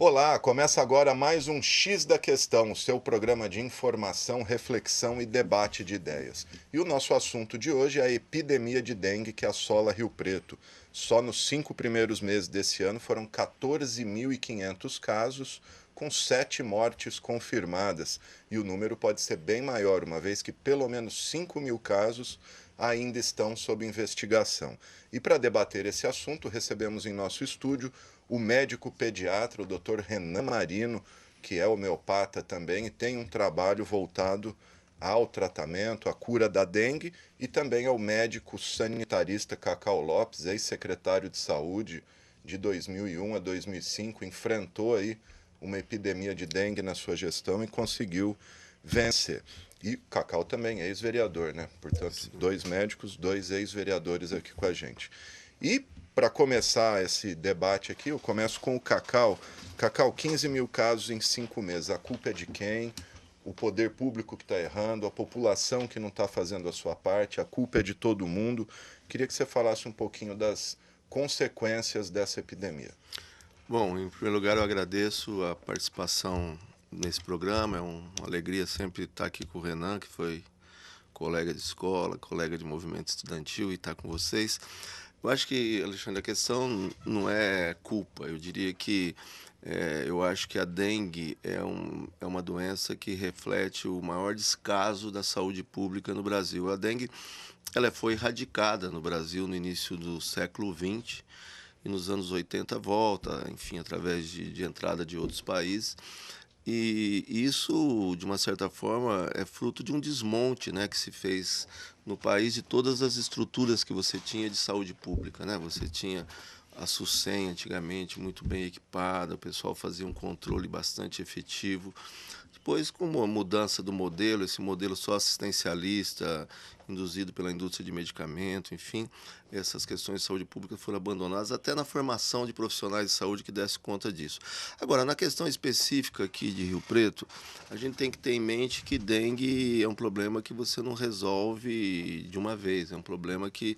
Olá, começa agora mais um X da Questão, o seu programa de informação, reflexão e debate de ideias. E o nosso assunto de hoje é a epidemia de dengue que assola Rio Preto. Só nos 5 primeiros meses desse ano foram 14.500 casos, com 7 mortes confirmadas. E o número pode ser bem maior, uma vez que pelo menos 5.000 casos ainda estão sob investigação. E para debater esse assunto, recebemos em nosso estúdio o médico pediatra, o Dr. Renan Marino, que é homeopata também e tem um trabalho voltado ao tratamento, à cura da dengue, e também ao médico sanitarista Cacau Lopes, ex-secretário de Saúde de 2001 a 2005, enfrentou aí uma epidemia de dengue na sua gestão e conseguiu vencer. E Cacau também é ex-vereador, né? Portanto, dois médicos, dois ex-vereadores aqui com a gente. E para começar esse debate aqui, eu começo com o Cacau. Cacau, 15.000 casos em 5 meses. A culpa é de quem? O poder público que está errando, a população que não está fazendo a sua parte, a culpa é de todo mundo. Queria que você falasse um pouquinho das consequências dessa epidemia. Bom, em primeiro lugar, eu agradeço a participação nesse programa. É uma alegria sempre estar aqui com o Renan, que foi colega de escola, colega de movimento estudantil, e estar com vocês. Eu acho que, Alexandre, a questão não é culpa. Eu diria que eu acho que a dengue é uma doença que reflete o maior descaso da saúde pública no Brasil. A dengue ela foi erradicada no Brasil no início do século XX, e nos anos 80 volta, enfim, através de entrada de outros países. E isso, de uma certa forma, é fruto de um desmonte, né, que se fez no país de todas as estruturas que você tinha de saúde pública, né? Você tinha a SUSEM antigamente muito bem equipada, o pessoal fazia um controle bastante efetivo. Depois, com a mudança do modelo, esse modelo só assistencialista, induzido pela indústria de medicamento, enfim, essas questões de saúde pública foram abandonadas, até na formação de profissionais de saúde que desse conta disso. Agora, na questão específica aqui de Rio Preto, a gente tem que ter em mente que dengue é um problema que você não resolve de uma vez, é um problema que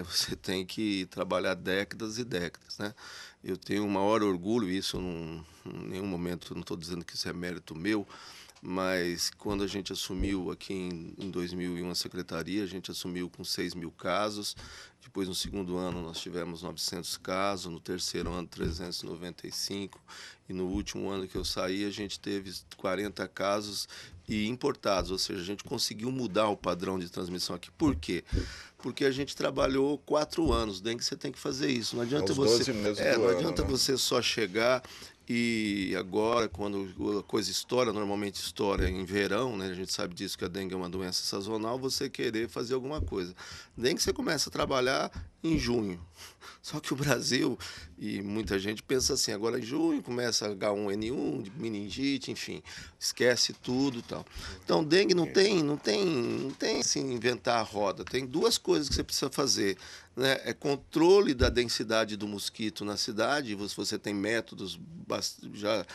você tem que trabalhar décadas e décadas, né? Eu tenho o maior orgulho, isso em nenhum momento, não estou dizendo que isso é mérito meu, mas quando a gente assumiu aqui em 2001 a secretaria, a gente assumiu com 6.000 casos. Depois, no segundo ano, nós tivemos 900 casos, no terceiro ano, 395, e no último ano que eu saí, a gente teve 40 casos e importados, ou seja, a gente conseguiu mudar o padrão de transmissão aqui. Por quê? Porque a gente trabalhou 4 anos, dengue você tem que fazer isso. Não adianta Aos você, 12 meses do não ano, adianta né? você só chegar e agora, quando a coisa estoura, normalmente estoura em verão, né? A gente sabe disso, que a dengue é uma doença sazonal, você querer fazer alguma coisa. Dengue você começa a trabalhar em junho. Só que o Brasil, e muita gente pensa assim, agora em junho começa H1N1, meningite, enfim, esquece tudo e tal. Então, dengue não tem assim, inventar a roda. Tem duas coisas que você precisa fazer, né? É controle da densidade do mosquito na cidade, você tem métodos já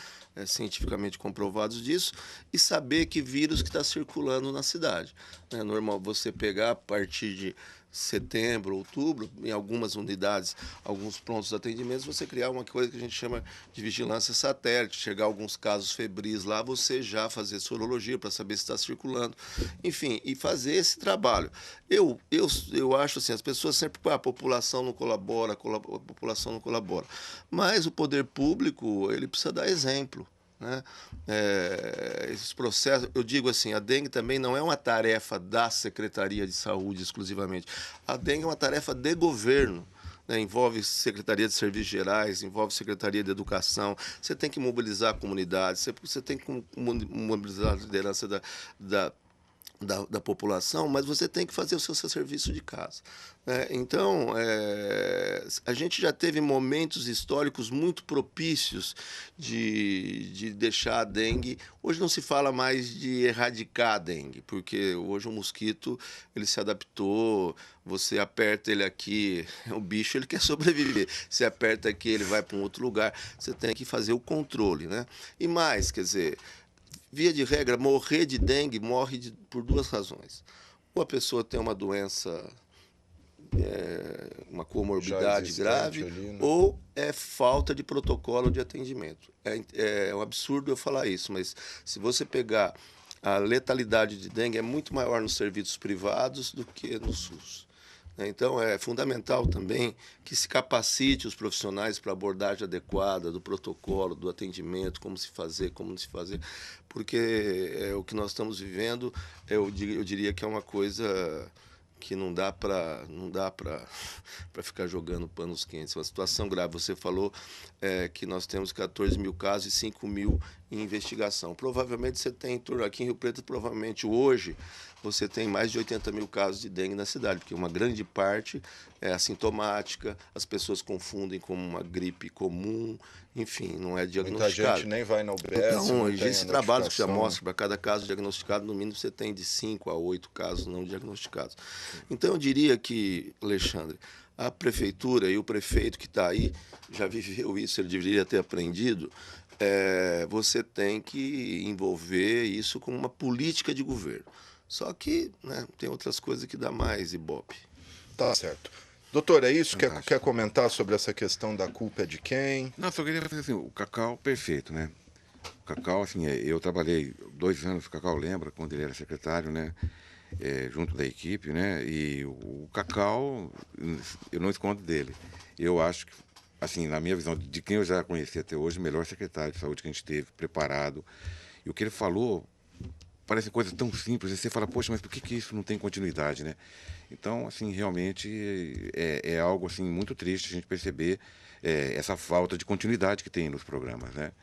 cientificamente comprovados disso, e saber que vírus que está circulando na cidade. É normal você pegar a partir de setembro, outubro, em algumas unidades, alguns prontos atendimentos, você criar uma coisa que a gente chama de vigilância satélite, chegar alguns casos febris lá, você já fazer sorologia para saber se está circulando, enfim, e fazer esse trabalho. Eu acho assim, as pessoas sempre, a população não colabora, a população não colabora, mas o poder público, ele precisa dar exemplo, né? Esses processos, eu digo assim, a dengue também não é uma tarefa da Secretaria de Saúde exclusivamente. A dengue é uma tarefa de governo, né? Envolve Secretaria de Serviços Gerais, envolve Secretaria de Educação. Você tem que mobilizar a comunidade, você tem que mobilizar a liderança da população, mas você tem que fazer o seu serviço de casa, né? Então, a gente já teve momentos históricos muito propícios de deixar a dengue. Hoje não se fala mais de erradicar a dengue, porque hoje o mosquito ele se adaptou, você aperta ele aqui, o bicho ele quer sobreviver, você aperta aqui, ele vai para um outro lugar, você tem que fazer o controle, né? E mais, quer dizer, via de regra, morrer de dengue morre por duas razões. Ou a pessoa tem uma doença uma comorbidade grave, ali, né? ou é falta de protocolo de atendimento. É um absurdo eu falar isso, mas se você pegar a letalidade de dengue é muito maior nos serviços privados do que no SUS. Então, é fundamental também que se capacite os profissionais para a abordagem adequada do protocolo, do atendimento, como se fazer, porque o que nós estamos vivendo, eu diria que é uma coisa que não dá para ficar jogando panos quentes. É uma situação grave. Você falou que nós temos 14 mil casos e 5 mil em investigação. Provavelmente você tem, aqui em Rio Preto, provavelmente hoje, você tem mais de 80 mil casos de dengue na cidade, porque uma grande parte é assintomática, as pessoas confundem com uma gripe comum, enfim, não é diagnosticado. Muita gente nem vai na UBS, então, não tem esse a trabalho que já notificação. mostra, para cada caso diagnosticado, no mínimo você tem de 5 a 8 casos não diagnosticados. Então, eu diria que, Alexandre, a prefeitura e o prefeito que está aí já viveu isso, ele deveria ter aprendido. Você tem que envolver isso com uma política de governo. Só que, né, tem outras coisas que dá mais ibope. Tá certo. Doutor, é isso? Quer comentar sobre essa questão da culpa é de quem? Não, só queria fazer assim, o Cacau, perfeito, né? O Cacau, assim, eu trabalhei 2 anos, o Cacau lembra, quando ele era secretário, né? Junto da equipe, né? E o Cacau, eu não escondo dele. Eu acho que, assim, na minha visão, de quem eu já conheci até hoje, o melhor secretário de saúde que a gente teve, preparado. E o que ele falou parece coisa tão simples, e você fala, poxa, mas por que isso não tem continuidade, né? Então, assim, realmente é algo, assim, muito triste a gente perceber essa falta de continuidade que tem nos programas, né?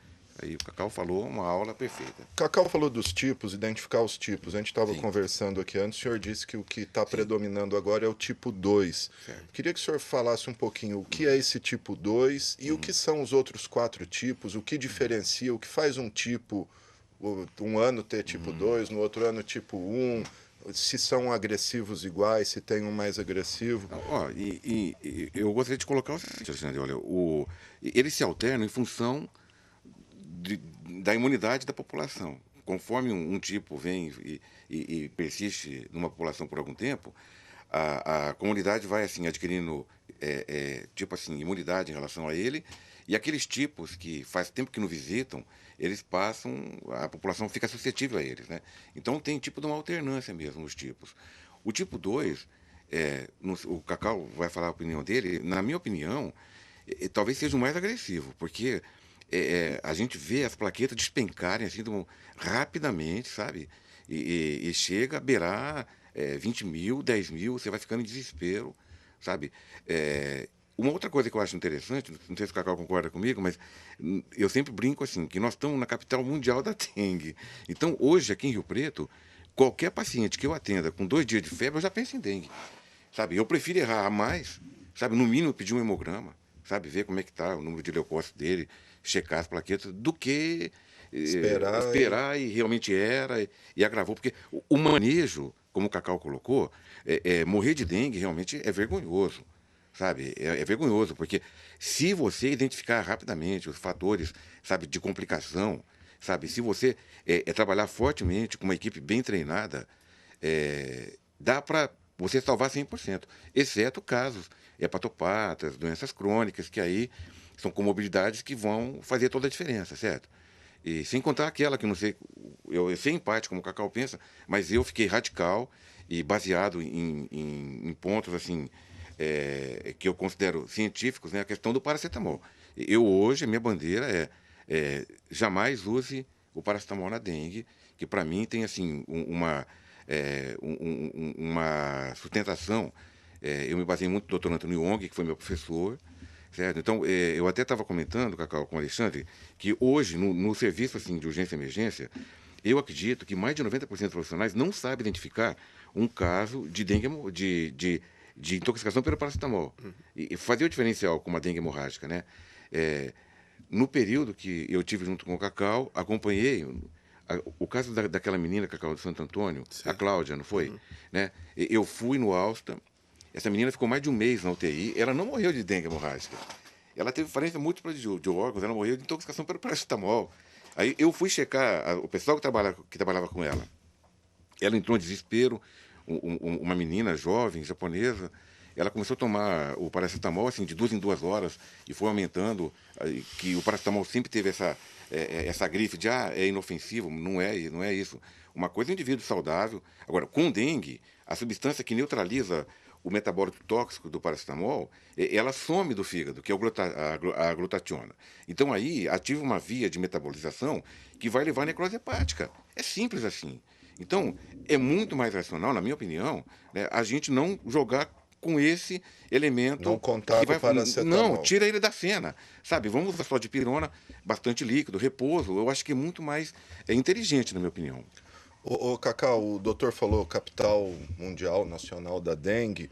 Aí o Cacau falou uma aula perfeita. Cacau falou dos tipos, identificar os tipos. A gente estava Sim. conversando aqui antes, o senhor disse que o que está predominando agora é o tipo 2. Certo. Queria que o senhor falasse um pouquinho o que é esse tipo 2 e o que são os outros 4 tipos, o que diferencia, o que faz um tipo, um ano ter tipo 2, no outro ano tipo 1, se são agressivos iguais, se tem um mais agressivo. Ó, eu gostaria de colocar o seguinte, Alexandre, olha, eles se alternam em função da imunidade da população. Conforme um tipo vem e persiste numa população por algum tempo, a comunidade vai assim adquirindo tipo assim imunidade em relação a ele, e aqueles tipos que faz tempo que não visitam, eles passam, a população fica suscetível a eles, né? Então tem tipo de uma alternância mesmo os tipos. O tipo 2, o Cacau vai falar a opinião dele, na minha opinião, talvez seja o mais agressivo, porque a gente vê as plaquetas despencarem assim, rapidamente, sabe? E chega a beirar 20 mil, 10 mil, você vai ficando em desespero, sabe? Uma outra coisa que eu acho interessante, não sei se o Cacau concorda comigo, mas eu sempre brinco assim, que nós estamos na capital mundial da dengue. Então, hoje, aqui em Rio Preto, qualquer paciente que eu atenda com 2 dias de febre, eu já penso em dengue, sabe? Eu prefiro errar a mais, sabe? No mínimo, pedir um hemograma, sabe? Ver como é que está o número de leucócitos dele, checar as plaquetas, do que esperar e realmente e agravou. Porque o manejo, como o Cacau colocou, morrer de dengue realmente é vergonhoso, sabe? É vergonhoso, porque se você identificar rapidamente os fatores, sabe, de complicação, sabe? Se você trabalhar fortemente com uma equipe bem treinada, dá para você salvar 100%, exceto casos hepatopatas, doenças crônicas, que aí são comorbidades que vão fazer toda a diferença, certo? E sem contar aquela que não sei, eu sei em parte como o Cacau pensa, mas eu fiquei radical e baseado em pontos assim que eu considero científicos, né, a questão do paracetamol. Eu hoje, a minha bandeira jamais use o paracetamol na dengue, que para mim tem assim uma sustentação. Eu me baseei muito no Dr. Antônio Wong, que foi meu professor, certo? Então, eu até estava comentando, Cacau, com o Alexandre, que hoje, no serviço assim, de urgência e emergência, eu acredito que mais de 90% dos profissionais não sabem identificar um caso de dengue, de intoxicação pelo paracetamol. E fazer o diferencial com uma dengue hemorrágica, né? No período que eu tive junto com o Cacau, acompanhei o caso daquela menina, Cacau, de Santo Antônio, a Cláudia, não foi? Né? Eu fui no Alsta, essa menina ficou mais de um mês na UTI, ela não morreu de dengue hemorrágica. Ela teve falência múltipla de órgãos, ela morreu de intoxicação pelo paracetamol. Aí eu fui checar o pessoal que trabalhava com ela. Ela entrou em desespero, uma menina jovem, japonesa, ela começou a tomar o paracetamol assim, de 2 em 2 horas e foi aumentando, que o paracetamol sempre teve essa grife de é inofensivo, não é isso. Uma coisa é um indivíduo saudável. Agora, com dengue, a substância que neutraliza o metabólito tóxico do paracetamol, ela some do fígado, que é a glutationa. Então aí ativa uma via de metabolização que vai levar à necrose hepática. É simples assim. Então, é muito mais racional, na minha opinião, né, a gente não jogar com esse elemento. Não contar que com o paracetamol. Não, tira ele da cena. Sabe, vamos usar só de pirona, bastante líquido, repouso. Eu acho que é muito mais inteligente, na minha opinião. Ô Cacau, o doutor falou capital mundial, nacional da dengue.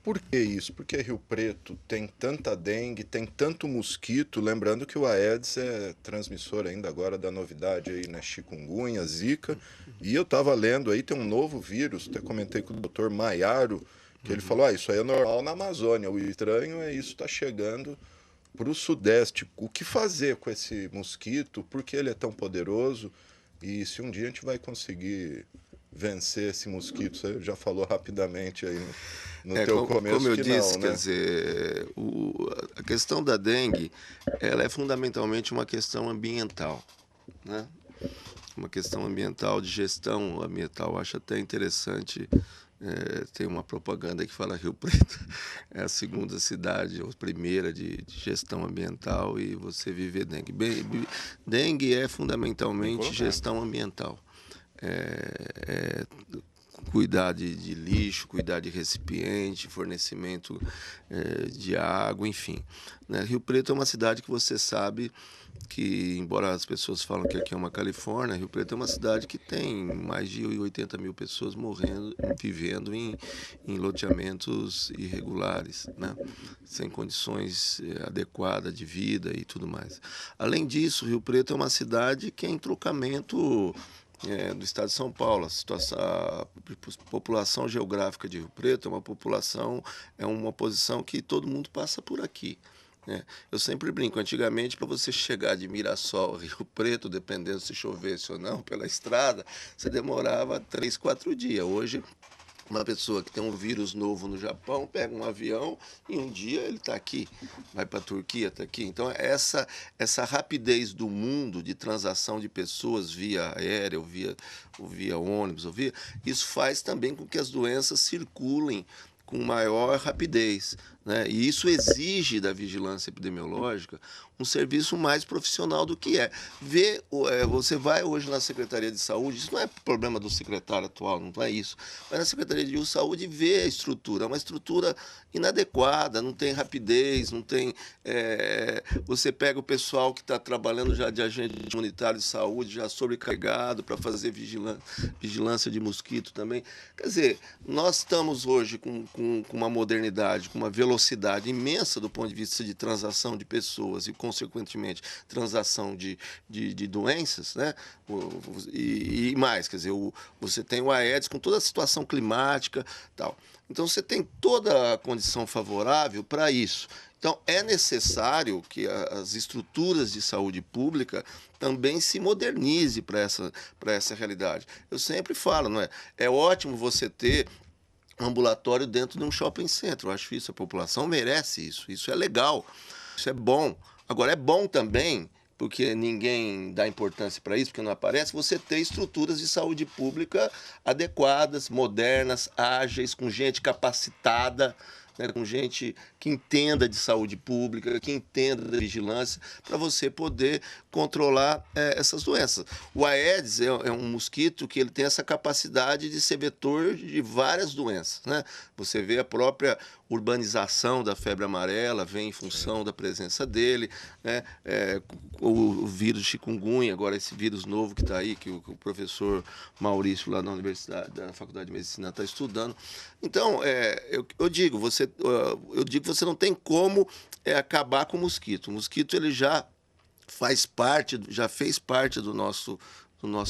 Por que isso? Porque Rio Preto tem tanta dengue, tem tanto mosquito. Lembrando que o Aedes é transmissor ainda agora da novidade aí, né? Chikungunya, Zika. E eu estava lendo aí, tem um novo vírus, até comentei com o doutor Maiaro, que ele falou, isso aí é normal na Amazônia. O estranho é isso, está chegando para o Sudeste. O que fazer com esse mosquito? Por que ele é tão poderoso? E se um dia a gente vai conseguir vencer esse mosquito? Você já falou rapidamente aí no teu começo como eu que disse, não, né? quer dizer, a questão da dengue, ela é fundamentalmente uma questão ambiental, né? Uma questão ambiental, de gestão ambiental. Eu acho até interessante, tem uma propaganda que fala Rio Preto é a segunda cidade, ou primeira de gestão ambiental, e você vive dengue. Dengue é fundamentalmente gestão ambiental. Cuidar de lixo, cuidar de recipiente, fornecimento de água, enfim. Né? Rio Preto é uma cidade que você sabe que, embora as pessoas falam que aqui é uma Califórnia, Rio Preto é uma cidade que tem mais de 80 mil pessoas vivendo em loteamentos irregulares, né? Sem condições adequadas de vida e tudo mais. Além disso, Rio Preto é uma cidade que é entrocamento do estado de São Paulo. A população geográfica de Rio Preto é uma posição que todo mundo passa por aqui. Eu sempre brinco, antigamente, para você chegar de Mirassol a Rio Preto, dependendo se chovesse ou não, pela estrada, você demorava 3, 4 dias. Hoje, uma pessoa que tem um vírus novo no Japão pega um avião e um dia ele está aqui, vai para a Turquia, está aqui. Então, essa rapidez do mundo de transação de pessoas via aéreo, ou via ônibus, isso faz também com que as doenças circulem com maior rapidez, né? E isso exige da vigilância epidemiológica um serviço mais profissional do que é. Você vai hoje na Secretaria de Saúde, isso não é problema do secretário atual, não é isso, mas na Secretaria de Saúde vê a estrutura, é uma estrutura inadequada, não tem rapidez, não tem... você pega o pessoal que está trabalhando já de agente comunitário de saúde, já sobrecarregado para fazer vigilância de mosquito também. Quer dizer, nós estamos hoje com uma modernidade, com uma velocidade imensa do ponto de vista de transação de pessoas e, consequentemente, transação de doenças, né? E mais, quer dizer, você tem o Aedes com toda a situação climática e tal. Então, você tem toda a condição favorável para isso. Então, é necessário que as estruturas de saúde pública também se modernize para essa realidade. Eu sempre falo, não é? É ótimo você ter ambulatório dentro de um shopping center. Eu acho isso, a população merece isso. Isso é legal, isso é bom. Agora, é bom também, porque ninguém dá importância para isso, porque não aparece, você ter estruturas de saúde pública adequadas, modernas, ágeis, com gente capacitada, né, com gente que entenda de saúde pública, que entenda de vigilância, para você poder controlar essas doenças. O Aedes é um mosquito que ele tem essa capacidade de ser vetor de várias doenças, né? Você vê a própria urbanização da febre amarela, vem em função da presença dele, né? O vírus chikungunya, agora esse vírus novo que está aí, que o professor Maurício lá na Universidade, da Faculdade de Medicina está estudando. Então, eu digo que você não tem como acabar com o mosquito. O mosquito ele já fez parte do nosso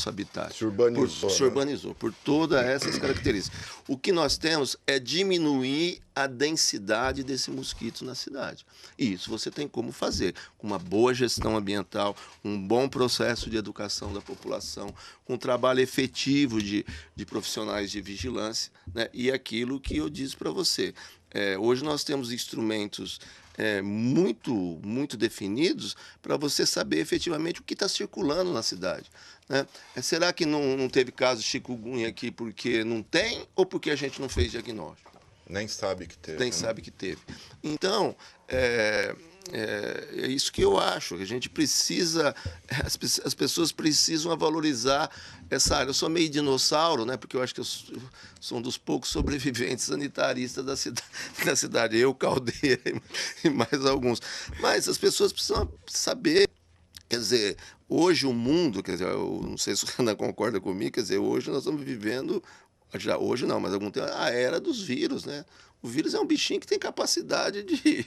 habitat. Se urbanizou. Por todas essas características. O que nós temos é diminuir a densidade desse mosquito na cidade. E isso você tem como fazer, com uma boa gestão ambiental, um bom processo de educação da população, com um trabalho efetivo de profissionais de vigilância, né? E aquilo que eu disse para você, Hoje nós temos instrumentos muito definidos para você saber efetivamente o que está circulando na cidade, né? Será que não teve caso de chikungunya aqui porque não tem ou porque a gente não fez diagnóstico? Nem sabe que teve. Nem sabe que teve. Então, é isso que eu acho. A gente precisa, as pessoas precisam valorizar essa área. Eu sou meio dinossauro, né? Porque eu acho que eu sou um dos poucos sobreviventes sanitaristas da cidade. Eu, Caldeira e mais alguns. Mas as pessoas precisam saber. Quer dizer, hoje o mundo, quer dizer, eu não sei se o Renan concorda comigo, quer dizer, hoje nós estamos vivendo, já hoje não, mas há algum tempo, a era dos vírus, né? O vírus é um bichinho que tem capacidade de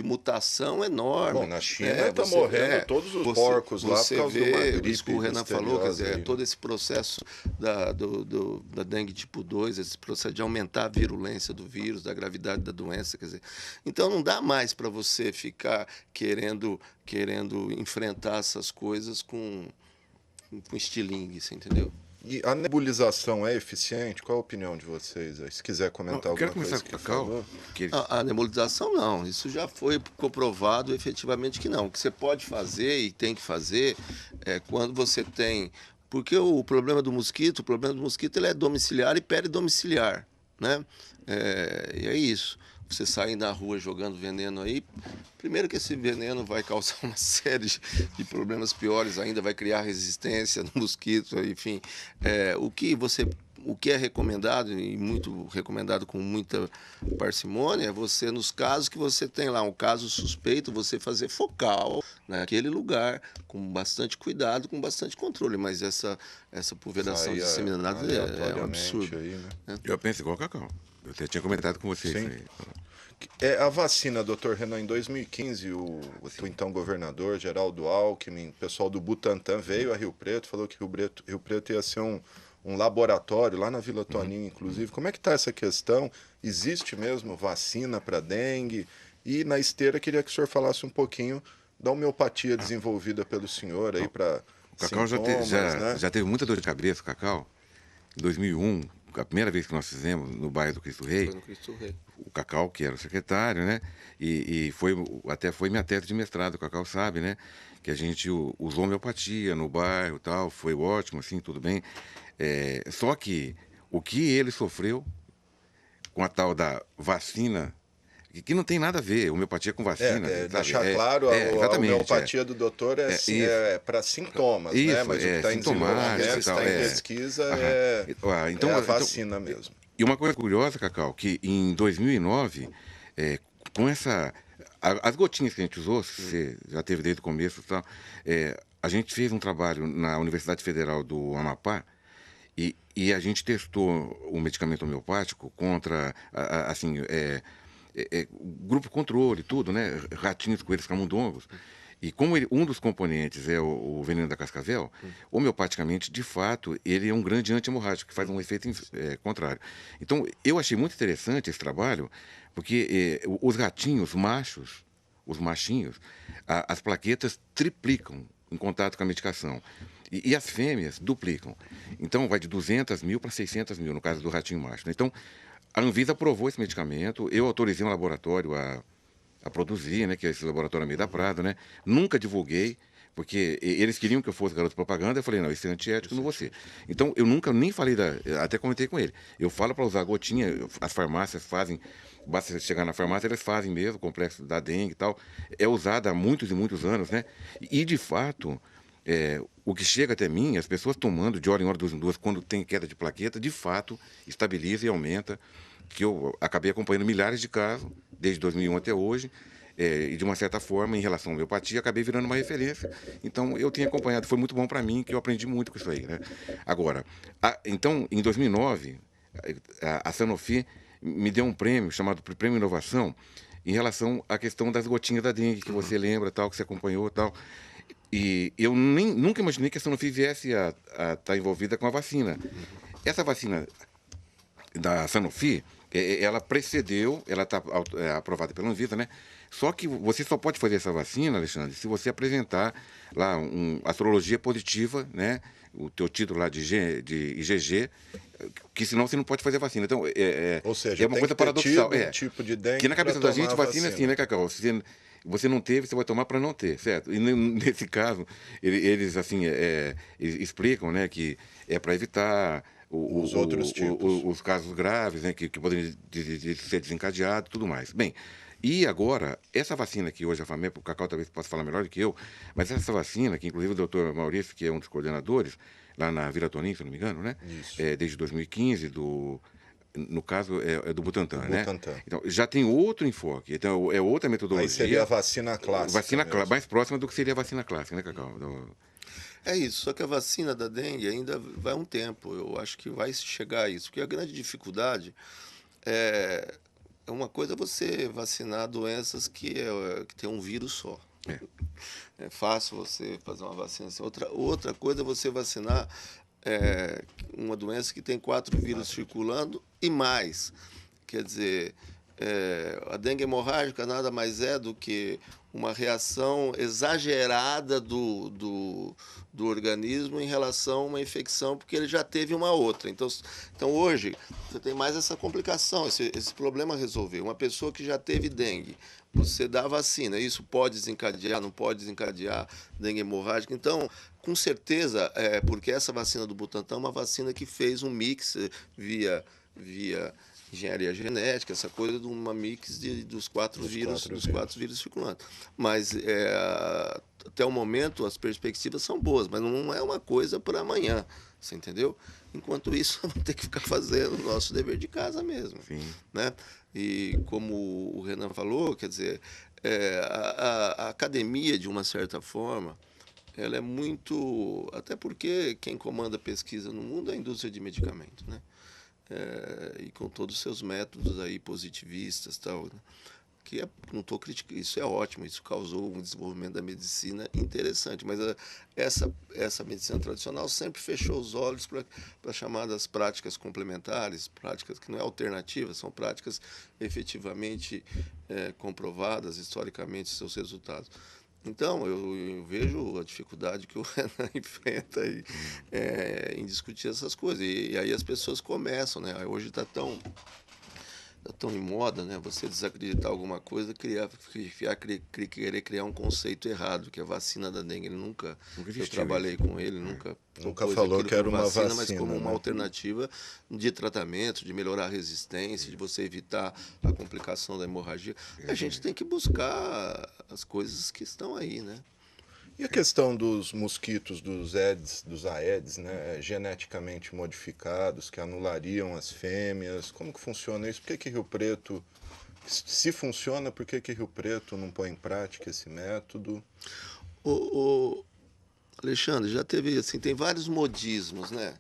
mutação enorme. Bom, na China está morrendo todos os porcos lá por causa de uma gripe. Isso que o Renan falou, quer dizer, todo esse processo da dengue tipo 2, esse processo de aumentar a virulência do vírus, da gravidade da doença, quer dizer. Então não dá mais para você ficar querendo enfrentar essas coisas com estilingue, você entendeu? E a nebulização é eficiente? Qual a opinião de vocês? Se quiser comentar alguma coisa que falou. A nebulização não, isso já foi comprovado efetivamente que não. O que você pode fazer e tem que fazer é quando você tem... Porque o problema do mosquito ele é domiciliar e peridomiciliar, né? E é isso. Você sair na rua jogando veneno aí, primeiro que esse veneno vai causar uma série de problemas piores ainda, vai criar resistência no mosquito, enfim. O que é recomendado, e muito recomendado com muita parcimônia, é você, nos casos que você tem lá um caso suspeito, você fazer focal naquele lugar, com bastante cuidado, com bastante controle. Mas essa pulveração disseminada é um absurdo. Aí, né? Eu penso igual o Cacau. Eu até tinha comentado com você isso aí. A vacina, doutor Renan, em 2015, o então governador Geraldo Alckmin, o pessoal do Butantan veio a Rio Preto, falou que Rio Preto ia ser um laboratório lá na Vila Toninho, inclusive. Como é que está essa questão? Existe mesmo vacina para dengue? E na esteira, queria que o senhor falasse um pouquinho da homeopatia desenvolvida pelo senhor aí para Cacau já teve muita dor de cabeça, Cacau. Em 2001, a primeira vez que nós fizemos no bairro do Cristo Rei, o Cacau, que era o secretário, né? E até foi minha tese de mestrado, o Cacau sabe, né? Que a gente usou homeopatia no bairro e tal, foi ótimo, assim, tudo bem. Só que o que ele sofreu com a tal da vacina, que não tem nada a ver, homeopatia com vacina. Deixar claro, a homeopatia do doutor é para sintomas, né? Mas o que está em desenvolvimento, está em pesquisa, é a vacina mesmo. E uma coisa curiosa, Cacau, que em 2009, com as gotinhas que a gente usou, você já teve desde o começo, tal, a gente fez um trabalho na Universidade Federal do Amapá, e a gente testou o medicamento homeopático contra, grupo controle, tudo, né? Ratinhos, coelhos, camundongos. E como um dos componentes é o veneno da cascavel, homeopaticamente, de fato, ele é um grande anti-hemorrágico, que faz um efeito contrário. Então, eu achei muito interessante esse trabalho, porque os ratinhos machos, os machinhos, as plaquetas triplicam em contato com a medicação. E as fêmeas duplicam. Então, vai de 200 mil para 600 mil, no caso do ratinho macho. Então, a Anvisa aprovou esse medicamento, eu autorizei um laboratório a produzir, né, que é esse laboratório Meio da Prada, né? Nunca divulguei, porque eles queriam que eu fosse garoto propaganda, eu falei, não, isso é antiético, não vou ser. Então, eu nunca nem falei, até comentei com ele, eu falo para usar gotinha, as farmácias fazem, basta chegar na farmácia, eles fazem mesmo, o complexo da dengue e tal, é usado há muitos e muitos anos, né? E, de fato, o que chega até mim, as pessoas tomando de hora em hora, duas em duas, quando tem queda de plaqueta, de fato, estabiliza e aumenta, que eu acabei acompanhando milhares de casos, desde 2001 até hoje, e de uma certa forma, em relação à homeopatia, acabei virando uma referência. Então, eu tenho acompanhado, foi muito bom para mim, que eu aprendi muito com isso aí, né? Agora, então, em 2009, a Sanofi me deu um prêmio, chamado Prêmio Inovação, em relação à questão das gotinhas da dengue, que você lembra, tal, que você acompanhou, tal. E eu nunca imaginei que a Sanofi viesse a estar envolvida com a vacina. Essa vacina da Sanofi, ela precedeu, ela está aprovada pela Anvisa, né? Só que você só pode fazer essa vacina, Alexandre, se você apresentar lá astrologia positiva, né? O teu título lá de IgG, que senão você não pode fazer vacina. Então, Ou seja, é uma tem coisa que ter paradoxal. tido um tipo de dengue Que na cabeça da gente, pra tomar a vacina é assim, né, Cacau? Se você não teve, você vai tomar para não ter, certo? E nesse caso, eles assim, eles explicam, né, que é para evitar Os outros tipos. os casos graves, né, que podem ser desencadeados e tudo mais. Bem, e agora, essa vacina que hoje a FAMEP, o Cacau talvez possa falar melhor do que eu, mas essa vacina, que inclusive o doutor Maurício, que é um dos coordenadores, lá na Vila Tonim, se eu não me engano, né? Isso. Desde 2015, no caso, é do Butantan, Do né? Butantan. Então, já tem outro enfoque, então é outra metodologia. Aí seria a vacina clássica. Mais próxima do que seria a vacina clássica, né, Cacau? É isso, só que a vacina da dengue ainda vai um tempo, eu acho que vai chegar a isso, porque a grande dificuldade é uma coisa você vacinar doenças que tem um vírus só. É fácil você fazer uma vacina assim. Outra coisa é você vacinar uma doença que tem 4 vírus circulando e mais. Quer dizer, a dengue hemorrágica nada mais é do que uma reação exagerada do organismo em relação a uma infecção, porque ele já teve uma outra. Então hoje, você tem mais essa complicação, esse problema a resolver. Uma pessoa que já teve dengue, você dá a vacina, isso pode desencadear, não pode desencadear dengue hemorrágica. Então, com certeza, porque essa vacina do Butantan é uma vacina que fez um mix via engenharia genética, essa coisa de uma mix dos quatro vírus circulantes. Mas até o momento as perspectivas são boas, mas não é uma coisa para amanhã, você entendeu? Enquanto isso, vamos ter que ficar fazendo o nosso dever de casa mesmo. Sim. Né? E como o Renan falou, quer dizer, a academia, de uma certa forma, ela é muito... Até porque quem comanda a pesquisa no mundo é a indústria de medicamento, né? E com todos os seus métodos aí positivistas, tal, né? Que não estou criticando, isso é ótimo, isso causou um desenvolvimento da medicina interessante, mas essa medicina tradicional sempre fechou os olhos para as chamadas práticas complementares, práticas que não é alternativas, são práticas efetivamente comprovadas historicamente seus resultados. Então, eu vejo a dificuldade que o Renan enfrenta aí, em discutir essas coisas. E aí as pessoas começam, né? Hoje está tão em moda, né? Você desacreditar alguma coisa, querer criar um conceito errado, que é a vacina da dengue. Eu trabalhei com ele, nunca falou que era uma vacina, mas como uma alternativa de tratamento, de melhorar a resistência, de você evitar a complicação da hemorragia. A gente tem que buscar as coisas que estão aí, né? E a questão dos mosquitos, dos Aedes, né, geneticamente modificados, que anulariam as fêmeas, como que funciona isso? Por que Rio Preto, se funciona, por que Rio Preto não põe em prática esse método? Alexandre, já teve assim, tem vários modismos, né?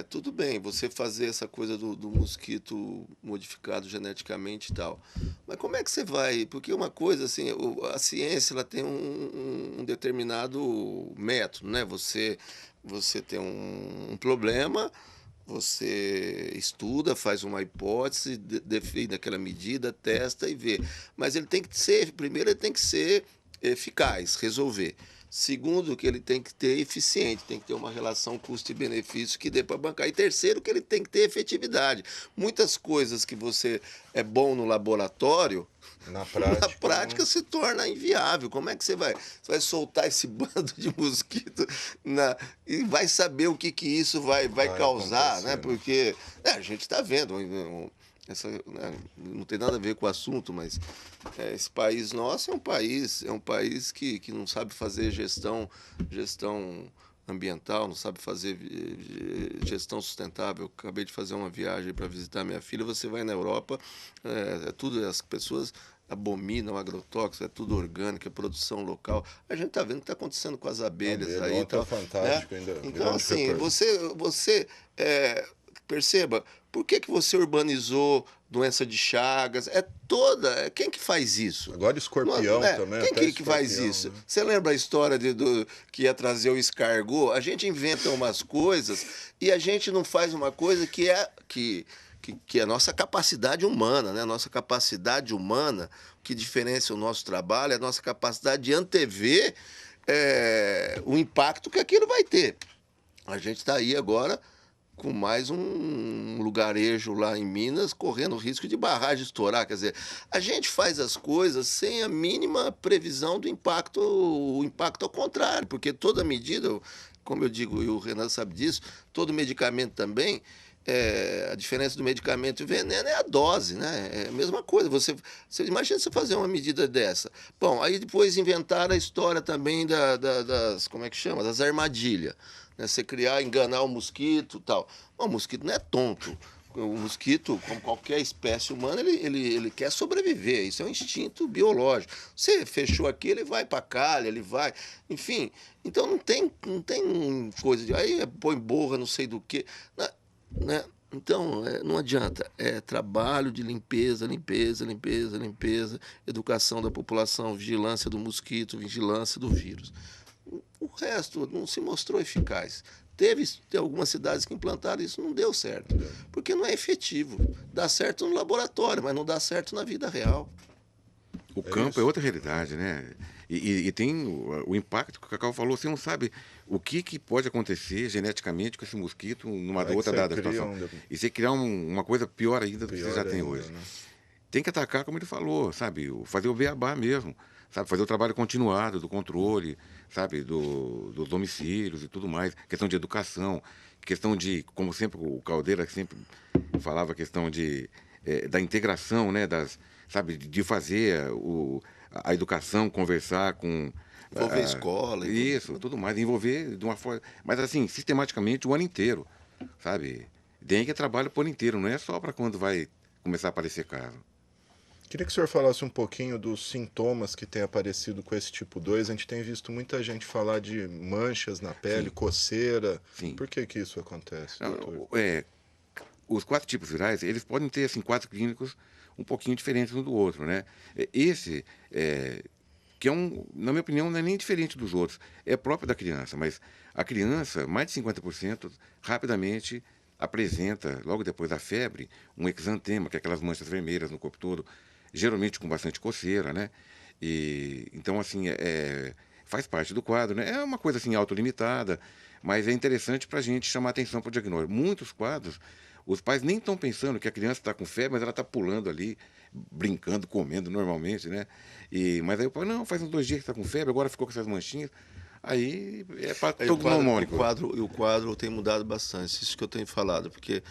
Tudo bem, você fazer essa coisa do mosquito modificado geneticamente e tal. Mas como é que você vai? Porque uma coisa, assim, a ciência ela tem um determinado método, né? Você tem um problema, você estuda, faz uma hipótese, define aquela medida, testa e vê. Mas primeiro ele tem que ser eficaz, resolver. Segundo, que ele tem que ter eficiente, tem que ter uma relação custo e benefício que dê para bancar. E terceiro, que ele tem que ter efetividade. Muitas coisas que você é bom no laboratório, na prática se torna inviável. Como é que você vai? Você vai soltar esse bando de mosquito e vai saber o que isso vai causar, né? Porque a gente está vendo... não tem nada a ver com o assunto, mas esse país nosso é um país que não sabe fazer gestão ambiental, não sabe fazer gestão sustentável. Acabei de fazer uma viagem para visitar minha filha. Você vai na Europa, as pessoas abominam agrotóxicos, é tudo orgânico, é produção local. A gente está vendo o que está acontecendo com as abelhas aí. Então, fantástico, ainda. Então, assim, você perceba, por que você urbanizou doença de Chagas? Quem que faz isso? Agora escorpião também. Quem que faz isso? Né? Você lembra a história que ia trazer o escargot? A gente inventa umas coisas e a gente não faz uma coisa que que é a nossa capacidade humana, né? A nossa capacidade humana, o que diferencia o nosso trabalho é a nossa capacidade de antever o impacto que aquilo vai ter. A gente está aí agora com mais um lugarejo lá em Minas, correndo o risco de barragem estourar. Quer dizer, a gente faz as coisas sem a mínima previsão do impacto, o impacto ao contrário, porque toda medida, como eu digo, e o Renan sabe disso, todo medicamento também, a diferença do medicamento e veneno é a dose, né? É a mesma coisa. Você imagina você fazer uma medida dessa. Bom, aí depois inventaram a história também das, como é que chama? Das armadilhas. Né? Você criar, enganar o mosquito e tal. Não, o mosquito não é tonto. O mosquito, como qualquer espécie humana, ele quer sobreviver. Isso é um instinto biológico. Você fechou aqui, ele vai para a calha, ele vai... Enfim, então não tem coisa de... Aí põe borra, não sei do quê. Né? Então, não adianta. É trabalho de limpeza, educação da população, vigilância do mosquito, vigilância do vírus. O resto não se mostrou eficaz. Teve algumas cidades que implantaram isso, não deu certo, porque não é efetivo. Dá certo no laboratório, mas não dá certo na vida real. O campo é outra realidade, né? E tem o impacto que o Cacau falou, você não sabe o que pode acontecer geneticamente com esse mosquito numa outra dada situação. E você criar uma coisa pior ainda do que você já tem hoje. Né? Tem que atacar, como ele falou, sabe? Fazer o beabá mesmo, sabe? Fazer o trabalho continuado do controle, sabe? Dos domicílios e tudo mais. Questão de educação, questão de, como sempre o Caldeira sempre falava, questão da integração, né? Sabe? De fazer a educação, conversar com... Envolver a escola. Isso, tudo mais. Envolver de uma forma... Mas assim, sistematicamente o ano inteiro, sabe? Dengue é trabalho por ano inteiro, não é só para quando vai começar a aparecer caso. Queria que o senhor falasse um pouquinho dos sintomas que têm aparecido com esse tipo 2. A gente tem visto muita gente falar de manchas na pele, sim, coceira. Sim. Por que isso acontece, doutor? Os 4 tipos virais, eles podem ter assim, quadros clínicos um pouquinho diferentes um do outro, né? Esse, que na minha opinião, não é nem diferente dos outros, é próprio da criança, mas a criança, mais de 50%, rapidamente apresenta, logo depois da febre, um exantema, que é aquelas manchas vermelhas no corpo todo, geralmente com bastante coceira, né? Então, assim, faz parte do quadro, né? É uma coisa, assim, autolimitada, mas é interessante para a gente chamar atenção para o diagnóstico. Muitos quadros, os pais nem estão pensando que a criança está com febre, mas ela está pulando ali, brincando, comendo normalmente, né? Mas aí o pai, não, faz uns 2 dias que está com febre, agora ficou com essas manchinhas. Aí é patognomônico. O quadro tem mudado bastante, isso que eu tenho falado, porque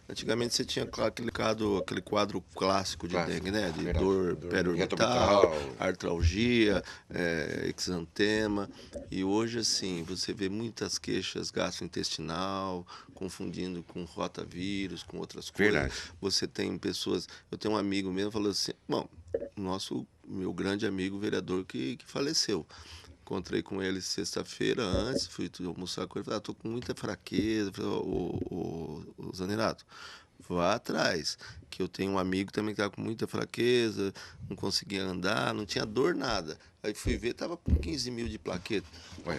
antigamente você tinha aquele quadro clássico de dengue, né? De dor periorbital, artralgia, exantema, e hoje assim, você vê muitas queixas gastrointestinal, confundindo com rotavírus, com outras coisas. Verdade. Você tem pessoas, eu tenho um amigo mesmo, falou assim, bom, meu grande amigo vereador que faleceu. Encontrei com ele sexta-feira antes, fui almoçar com ele, falei, tô com muita fraqueza. Falei, ô Zanerato, vá atrás, que eu tenho um amigo também que estava com muita fraqueza, não conseguia andar, não tinha dor, nada. Aí fui ver, estava com 15 mil de plaqueta.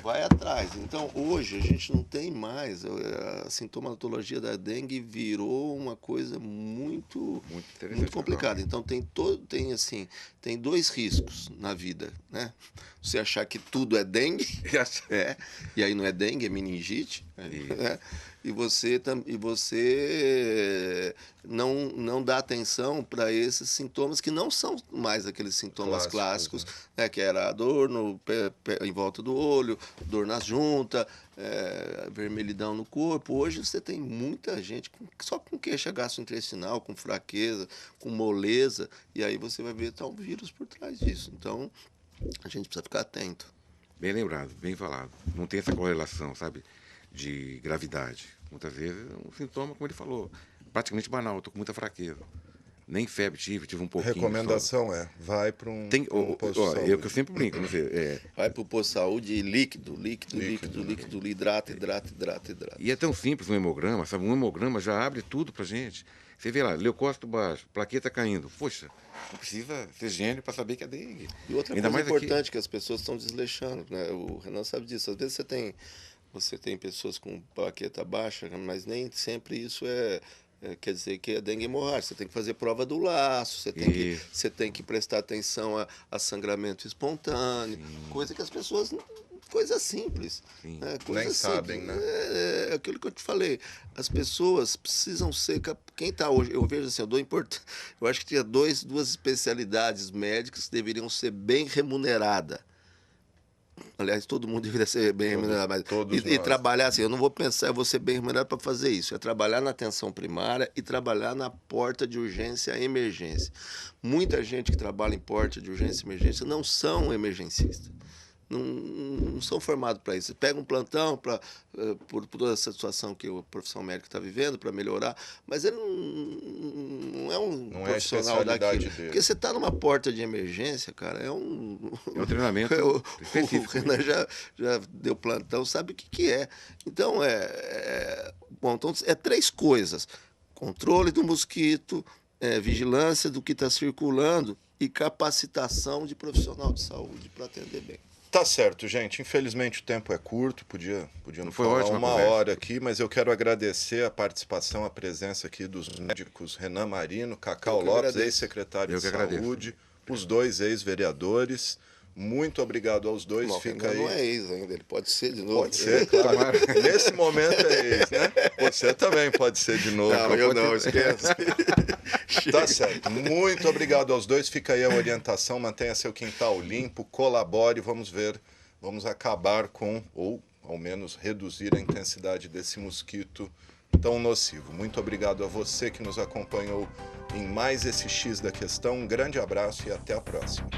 Vai atrás. Então, hoje, a gente não tem mais. A sintomatologia da dengue virou uma coisa muito complicada. Então, tem 2 riscos na vida, né? Você achar que tudo é dengue, e aí não é dengue, é meningite, né? E você não dá atenção para esses sintomas que não são mais aqueles sintomas clássicos, né? Que era a dor em volta do olho, dor nas juntas, vermelhidão no corpo. Hoje você tem muita gente só com queixa gastrointestinal, com fraqueza, com moleza, e aí você vai ver que tá um vírus por trás disso. Então, a gente precisa ficar atento. Bem lembrado, bem falado. Não tem essa correlação, sabe, de gravidade. Muitas vezes é um sintoma, como ele falou, praticamente banal. Estou com muita fraqueza. Nem febre tive um pouquinho. Recomendação vai para um posto de saúde. É o que eu sempre brinco. Vai para o posto de saúde líquido, hidrata. E é tão simples um hemograma, sabe? Um hemograma já abre tudo pra gente. Você vê lá, leucócito baixo, plaqueta caindo. Poxa, não precisa ser gênio para saber que é dengue. E outra coisa importante que as pessoas estão desleixando, né? O Renan sabe disso. Às vezes você tem pessoas com plaqueta baixa, mas nem sempre isso quer dizer que é dengue hemorrágica. Você tem que fazer prova do laço, você tem que prestar atenção a sangramento espontâneo, coisa que as pessoas... Coisa simples. Né? Coisa Nem simples. sabem, né? É aquilo que eu te falei. As pessoas precisam ser... Quem está hoje... Eu vejo assim, eu acho que tinha duas especialidades médicas que deveriam ser bem remuneradas. Aliás, todo mundo deveria ser bem remunerado. Mas, e trabalhar assim, eu não vou pensar, eu vou ser bem remunerado para fazer isso. É trabalhar na atenção primária e trabalhar na porta de urgência e emergência. Muita gente que trabalha em porta de urgência e emergência não são emergencistas. Não são formados para isso. Pega um plantão por toda essa situação que a profissão médica está vivendo, para melhorar, mas ele não é um profissional daquilo. Porque você está numa porta de emergência, cara, é um treinamento o Renan já deu plantão, sabe o que é. Então, bom, então, é 3 coisas: controle do mosquito, vigilância do que está circulando e capacitação de profissional de saúde para atender bem. Tá certo, gente. Infelizmente o tempo é curto, podíamos falar uma hora aqui, mas eu quero agradecer a participação, a presença aqui dos médicos Renan Marino, Cacau Lopes, ex-secretário de Saúde, os 2 ex-vereadores. Muito obrigado aos 2. Fica aí. Não é ex ainda, ele pode ser de novo. Pode ser, claro. Nesse momento é ex, né? Você também pode ser de novo. Não, eu não, esquece. Tá certo. Muito obrigado aos 2. Fica aí a orientação. Mantenha seu quintal limpo, colabore. Vamos acabar com, ou ao menos reduzir a intensidade desse mosquito tão nocivo. Muito obrigado a você que nos acompanhou em mais esse X da Questão. Um grande abraço e até a próxima.